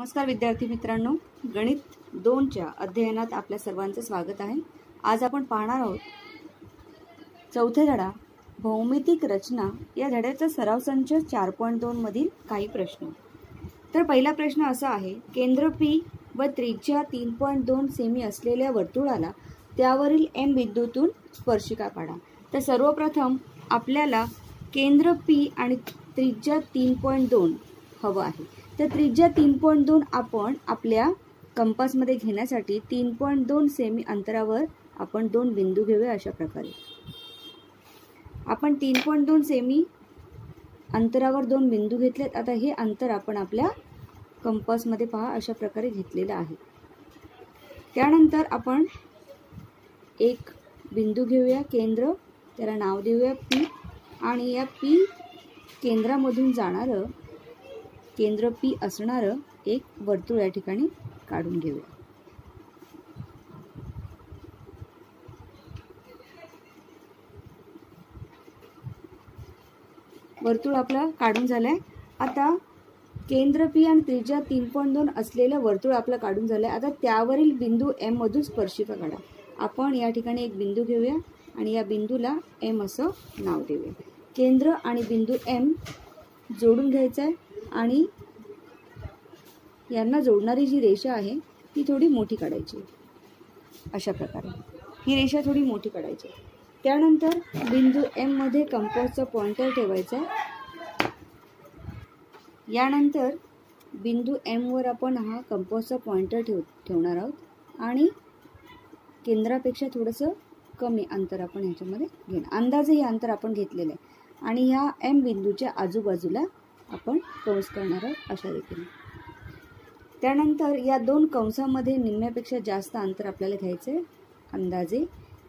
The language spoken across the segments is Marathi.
नमस्कार विद्यार्थी मित्रांनो, गणित 2च्या अध्ययनात आपल्या सर्वांचे स्वागत आहे। आज आपण पाहणार आहोत चौथे धडा भौमितिक रचना या धड्याचा सराव संच 4.2 मधील काही प्रश्न। तर पहिला प्रश्न असा आहे, केंद्र P व त्रिज्या 3.2 सेमी असलेल्या वर्तुळाला त्यावरील M बिंदूतून स्पर्शिका काढा। तर सर्वप्रथम आपल्याला केंद्र P आणि त्रिज्या 3.2 हवं आहे। तर त्रिज्या 3.2 आपण आपल्या कंपासमध्ये घेण्यासाठी 3.2 सेमी अंतरावर आपण दोन बिंदू घेऊया। अशा प्रकारे आपण 3.2 सेमी अंतरावर दोन बिंदू घेतलेत। आता हे अंतर आपण आपल्या कंपासमध्ये पहा अशा प्रकारे घेतलेलं आहे। त्यानंतर आपण एक बिंदू घेऊया केंद्र, त्याला नाव देऊया P, आणि या P केंद्रामधून जाणारं केंद्र P असणारं एक वर्तुळ या ठिकाणी काढून घेऊया। वर्तुळ आपलं काढून झालंय। आता केंद्र P आणि त्रिज्या 3.2 असलेलं वर्तुळ आपलं काढून झालंय। आता त्यावरील बिंदू M मधून स्पर्शिका काढा। आपण या ठिकाणी एक बिंदू घेऊया आणि या बिंदूला M असं नाव देऊया। केंद्र आणि बिंदू M जोडून घ्यायचं आहे आणि यांना जोडणारी जी रेषा आहे ती थोडी मोठी काढायची। अशा प्रकारे ही रेषा थोडी मोठी काढायची। त्यानंतर बिंदू M मध्ये कंपासचा पॉइंटर ठेवायचा। यानंतर बिंदू M वर आपण हा कंपासचा पॉइंटर ठेवणार आहोत आणि केंद्रापेक्षा थोडंसं कमी अंतर आपण ह्याच्यामध्ये घेणार। अंदाजे हे अंतर आपण घेतलेलं आहे आणि ह्या M बिंदूच्या आजूबाजूला आपण कंस करणार आहोत अशा रीतीने। त्यानंतर या दोन कंसामध्ये निम्म्यापेक्षा जास्त अंतर आपल्याला घ्यायचं आहे। अंदाजे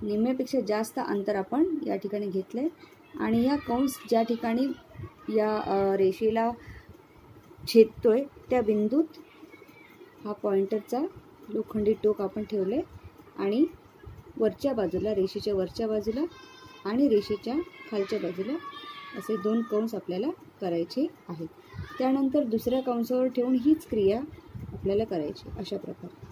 निम्म्यापेक्षा जास्त अंतर आपण या ठिकाणी घेतलंय आणि या कंस ज्या ठिकाणी या रेषेला छेदतोय त्या बिंदूत हा पॉइंटरचा लोखंडी टोक आपण ठेवले आणि वरच्या बाजूला, रेषेच्या वरच्या बाजूला आणि रेषेच्या खालच्या बाजूला असे दोन कंस आपल्याला करायचे आहेत। त्यानंतर दुसऱ्या कंसावर ठेवून हीच क्रिया आपल्याला करायची अशा प्रकारे।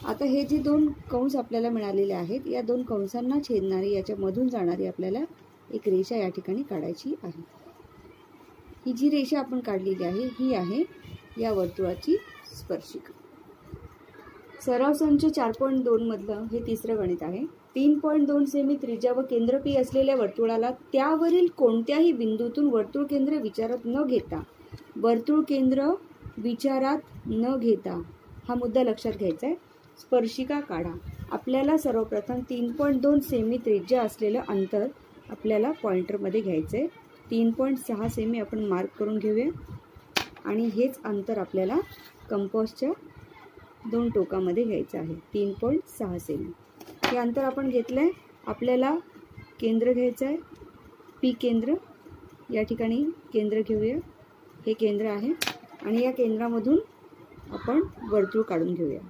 आता हे जे दोन कंस आपल्याला मिळालेले आहेत या दोन कंसांना छेदणारी, याच्या मधून जाणारी आपल्याला एक रेषा या ठिकाणी काढायची आहे। ही जी रेषा आपण काढलेली आहे ही आहे या वर्तुळाची स्पर्शिका। सराव संच 4.2 मधलं हे तिसरं गणित आहे। 3.2 सेमी त्रिज्या व केंद्र P असलेल्या वर्तुळाला त्यावरील कोणत्याही बिंदूतून वर्तुळ केंद्र विचारात न घेता हा मुद्दा लक्षात घ्यायचा आहे। स्पर्शिका काढा। आपल्याला सर्वप्रथम 3.2 सेमी त्रिज्या असलेलं अंतर आपल्याला पॉइंटरमध्ये घ्यायचं आहे। 3.6 सेमी आपण मार्क करून घेऊया आणि हेच अंतर आपल्याला कंपासच्या दोन टोकामध्ये घ्यायचं आहे। 3.6 सेमी हे अंतर आपण घेतलंय। आपल्याला केंद्र घ्यायचं आहे P केंद्र, या ठिकाणी केंद्र घेऊया। हे केंद्र आहे आणि या केंद्रामधून आपण वर्तुळ काढून घेऊया।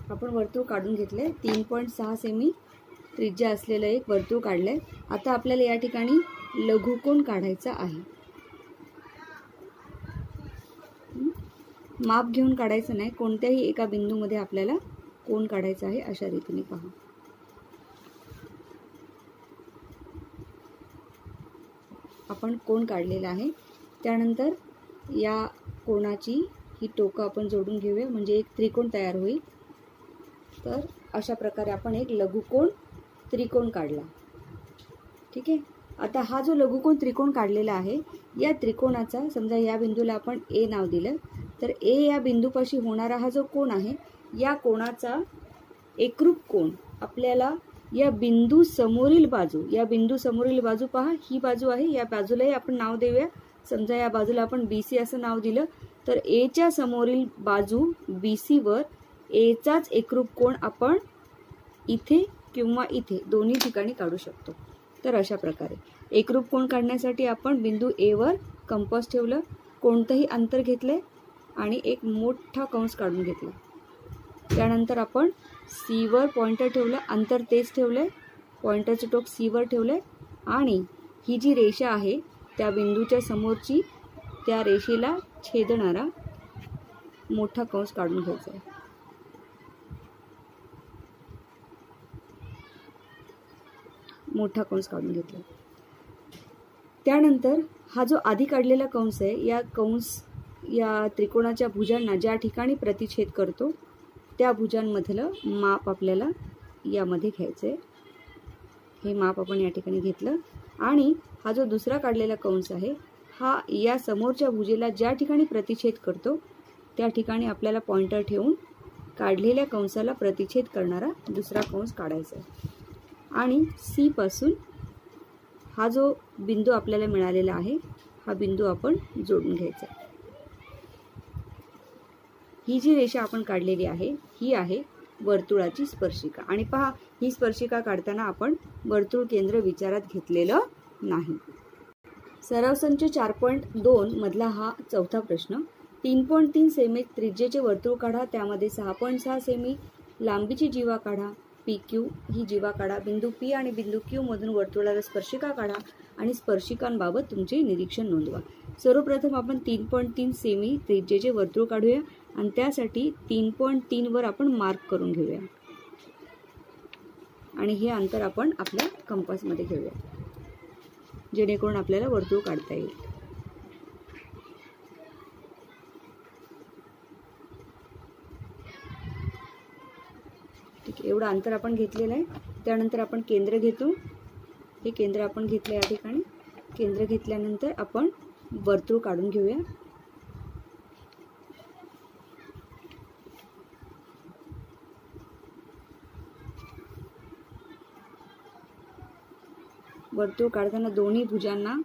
आपण वर्तुळ काढून घेतले। 3.6 सेमी त्रिज्या असलेलं एक वर्तुळ काढलंय। आता आपल्याला या ठिकाणी लघुकोन काढायचा आहे। माप घेऊन काढायचं नाही, कोणत्याही एका बिंदूमध्ये आपल्याला कोन काढायचा आहे अशा रीतीने पहा। आपण कोन काढलेला आहे। त्यानंतर या कोणाची ही टोकं आपण जोडून घेऊया म्हणजे एक त्रिकोण तयार होईल। तर अशा प्रकारे आपण एक लघुकोन त्रिकोण काढला। ठीक आहे। आता हा जो लघुकोन त्रिकोण काढलेला आहे या त्रिकोणाचा, समजा या बिंदूला आपण A नाव दिलं, तर A या बिंदूपाशी होणारा हा जो कोन आहे या कोणाचा एकरूप कोन आपल्याला या बिंदू समोरील बाजू पहा, ही बाजू आहे, या बाजूलाही आपण नाव देऊया। समजा या बाजूला आपण BC असं नाव दिलं, तर A च्या समोरील बाजू BC वर A चाच एकरूप कोन आपण इथे किंवा इथे दोन्ही ठिकाणी काढू शकतो। तर अशा प्रकारे एकरूप कोन काढण्यासाठी आपण बिंदू A वर कंपास ठेवलं, कोणतंही अंतर घेतले आणि एक मोठा कंस काढून घेतला। त्यानंतर आपण सी वर पॉइंटर ठेवलं, अंतर तेच ठेवलंय, पॉइंटरचं टोक सी वर ठेवलंय आणि ही जी रेषा आहे त्या बिंदूच्या समोरची त्या रेषेला छेदणारा मोठा कंस काढून घ्यायचा आहे. मोठा कंस काढून घेतला. त्यानंतर हा जो आधी काढलेला कंस आहे, या त्रिकोणाच्या भुजांना ज्या ठिकाणी प्रतिच्छेद करतो त्या भुजांमधलं माप आपल्याला यामध्ये घ्यायचं आहे. हे माप आपण या ठिकाणी घेतलं आणि हा जो दुसरा काढलेला कंस आहे हा या समोरच्या भुजेला ज्या ठिकाणी प्रतिच्छेद करतो त्या ठिकाणी आपल्याला पॉइंटर ठेवून काढलेल्या कंसाला प्रतिच्छेद करणारा दुसरा कंस काढायचा आहे. आणि सी पासून हा जो बिंदू आपल्याला मिळालेला आहे हा बिंदू आपण जोडून घ्यायचा. ही जी रेषा आपण काढलेली आहे ही आहे वर्तुळाची स्पर्शिका. आणि पहा, ही स्पर्शिका काढताना आपण वर्तुळ केंद्र विचारात घेतलेलं नाही. सराव संच 4.2 मधला हा चौथा प्रश्न. 3.3 सेमी त्रिज्येचे वर्तुळ काढा, त्यामध्ये 6.6 सेमी लांबीची जीवा काढा. पी क्यू ही जीवा काढा. बिंदू पी आणि बिंदू क्यू मधून वर्तुळाला स्पर्शिका काढा आणि स्पर्शिकांबाबत तुमचे निरीक्षण नोंदवा. सर्वप्रथम आपण 3.3 सेमी त्रिज्येचे वर्तुळ काढूया आणि त्यासाठी 3.3 वर आपण मार्क करून घेऊया आणि हे अंतर आपण आपल्या कंपासमध्ये घेऊया जेणेकरून आपल्याला वर्तुळ काढता येईल. ठीक आहे, एवढं अंतर आपण घेतलेलं आहे. त्यानंतर आपण केंद्र घेतो. हे केंद्र आपण घेतलं या ठिकाणी. केंद्र घेतल्यानंतर आपण वर्तुळ काढून घेऊया. वर्तुळ काढताना दोन्ही भुजांना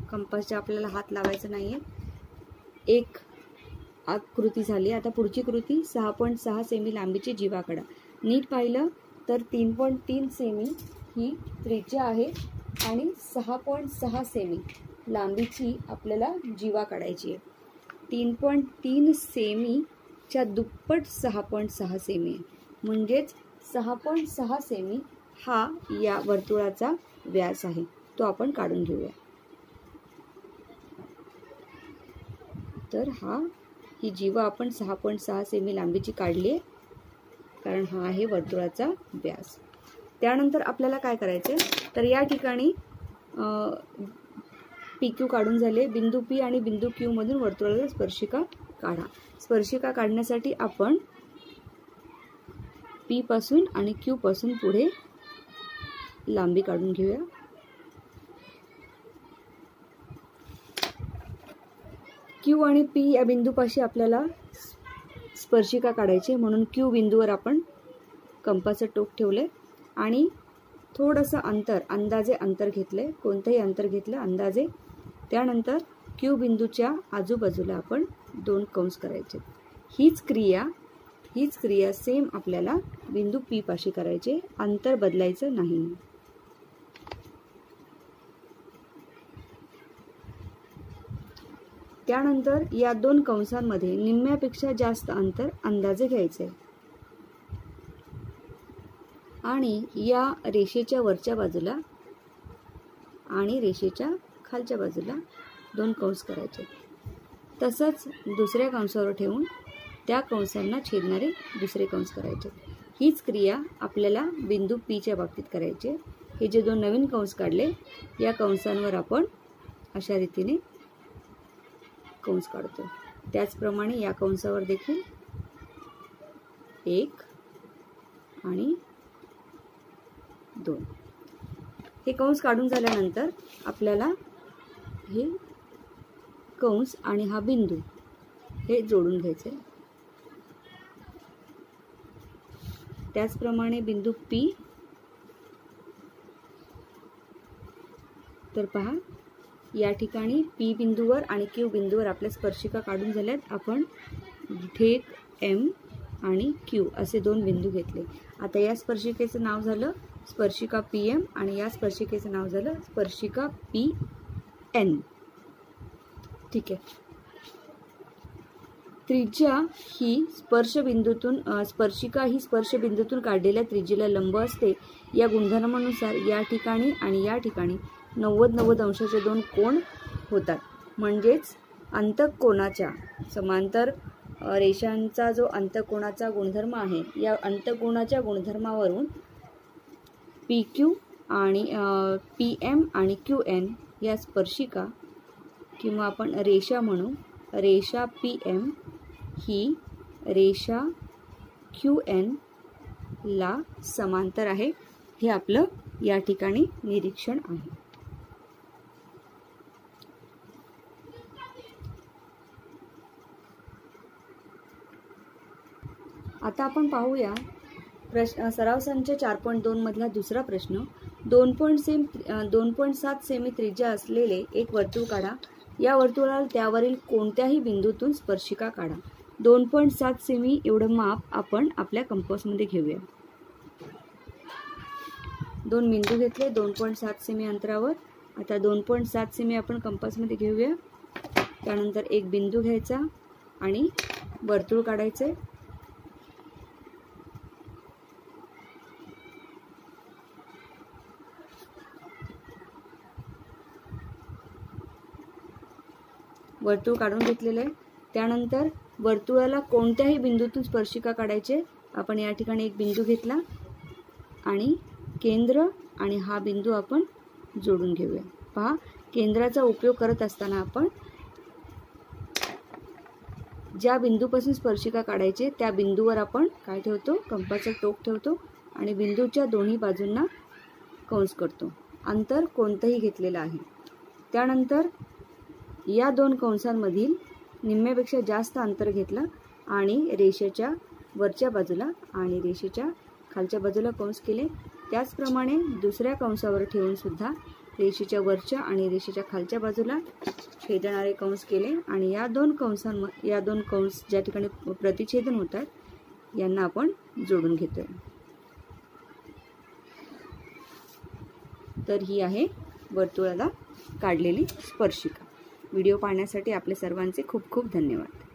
कंपासच्या आपल्याला हात लावायचा नाहीये. एक आकृती झाली. आता पुढची कृती 6.6 सेमी लांबीची जीवा काढा. नीट पाहिलं तर 3.3 सेमी ही त्रिज्या आहे आणि 6.6 सेमी लांबीची आपल्याला जीवा काढायची आहे. 3.3 सेमीच्या दुप्पट 6.6 सेमी आहे, म्हणजेच 6.6 सेमी हा या वर्तुळाचा व्यास आहे. तो आपण काढून घेऊया. तर ही जीवा आपण 6.6 सेमी लांबीची काढली आहे कारण हा आहे वर्तुळाचा व्यास. त्यानंतर आपल्याला काय करायचं आहे तर या ठिकाणी पी क्यू काढून झाले. बिंदू पी आणि बिंदू क्यू मधून वर्तुळाला स्पर्शिका काढा. स्पर्शिका काढण्यासाठी आपण पी पासून आणि क्यू पासून पुढे लांबी काढून घेऊया. क्यू आणि पी या बिंदूपाशी आपल्याला स्पर्शिका काढायची, म्हणून क्यू बिंदूवर आपण कंपासचं टोक ठेवले आणि थोडंसं अंतर, अंदाजे अंतर घेतले. कोणतंही अंतर घेतलं अंदाजे. त्यानंतर क्यू बिंदूच्या आजूबाजूला आपण 2 कंस करायचे. हीच क्रिया सेम आपल्याला बिंदू पी पाशी करायचे. अंतर बदलायचं नाही. त्यानंतर या 2 कंसांमध्ये निम्म्यापेक्षा जास्त अंतर अंदाजे घ्यायचे आणि या रेषेच्या वरच्या बाजूला आणि रेषेच्या खालच्या बाजूला 2 कंस करायचे. तसंच दुसऱ्या कंसावर ठेवून त्या कंसांना छेदणारे दुसरे कंस करायचे. हीच क्रिया आपल्याला बिंदू पीच्या बाबतीत करायची. हे जे 2 नवीन कंस काढले या कंसांवर आपण अशा रीतीने कंस काढतो. त्याचप्रमाणे या कंसावर देखील 1 आणि 2 हे कंस काढून झाल्यानंतर आपल्याला हे कंस आणि हा बिंदू हे जोडून घ्यायचे. त्याचप्रमाणे बिंदू पी, तर पहा या ठिकाणी पी बिंदूवर आणि क्यू बिंदूवर आपल्या स्पर्शिका काढून झाल्यात. आपण ठेक एम आणि क्यू असे 2 बिंदू घेतले. आता या स्पर्शिकेचं नाव झालं स्पर्शिका पी एम आणि या स्पर्शिकेचं नाव झालं स्पर्शिका पी एन. ठीक आहे. त्रिज्या ही स्पर्शिका ही स्पर्शबिंदूतून काढलेल्या त्रिज्येला लंब असते. या गुणधर्मानुसार या ठिकाणी आणि या ठिकाणी 90 अंशाचे दोन कोन होतात. म्हणजेच अंतःकोनाच्या समांतर रेषांचा जो अंतःकोनाचा गुणधर्म आहे, या अंतःकोनाच्या गुणधर्मावरून PQ आणि PM आणि QN या स्पर्शिका किंवा आपण रेषा म्हणू, रेषा PM ही रेषा QN ला समांतर आहे. हे आपलं या ठिकाणी निरीक्षण आहे. आता आपण पाहूया सराव संच 4.2 मधला दुसरा प्रश्न. 2.7 सेमी त्रिज्या असलेले एक वर्तुळ काढा. या वर्तुळाला त्यावरील कोणत्याही बिंदूतून स्पर्शिका काढा. 2.7 सेमी एवढं माप आपण आपल्या कंपासमध्ये घेऊया. दोन बिंदू घेतले 2.7 सेमी अंतरावर. आता 2.7 सेमी आपण कंपासमध्ये घेऊया. त्यानंतर एक बिंदू घ्यायचा आणि वर्तुळ काढायचे. वर्तुळ काढून घेतलेले आहे. त्यानंतर वर्तुळाला कोणत्याही बिंदूतून स्पर्शिका काढायचे. आपण या ठिकाणी एक बिंदू घेतला आणि केंद्र आणि हा बिंदू आपण जोडून घेऊया. पहा, केंद्राचा उपयोग करत असताना आपण ज्या बिंदूपासून स्पर्शिका काढायचे त्या बिंदूवर आपण काय ठेवतो, कंपाचं टोक ठेवतो आणि बिंदूच्या दोन्ही बाजूंना कंस करतो. अंतर कोणतंही घेतलेलं आहे. त्यानंतर या दोन कंसांमधील निम्म्यापेक्षा जास्त अंतर घेतलं आणि रेषेच्या वरच्या बाजूला आणि रेषेच्या खालच्या बाजूला कंस केले. त्याचप्रमाणे दुसऱ्या कंसावर ठेवून सुद्धा रेषेच्या वरच्या आणि रेषेच्या खालच्या बाजूला छेदणारे कंस केले आणि या दोन कंस ज्या ठिकाणी प्रतिछेदन होतात यांना आपण जोडून घेतोय. तर ही आहे वर्तुळाला काढलेली स्पर्शिका. व्हिडिओ पाहण्यासाठी आपल्या सर्वांचे खूप खूप धन्यवाद.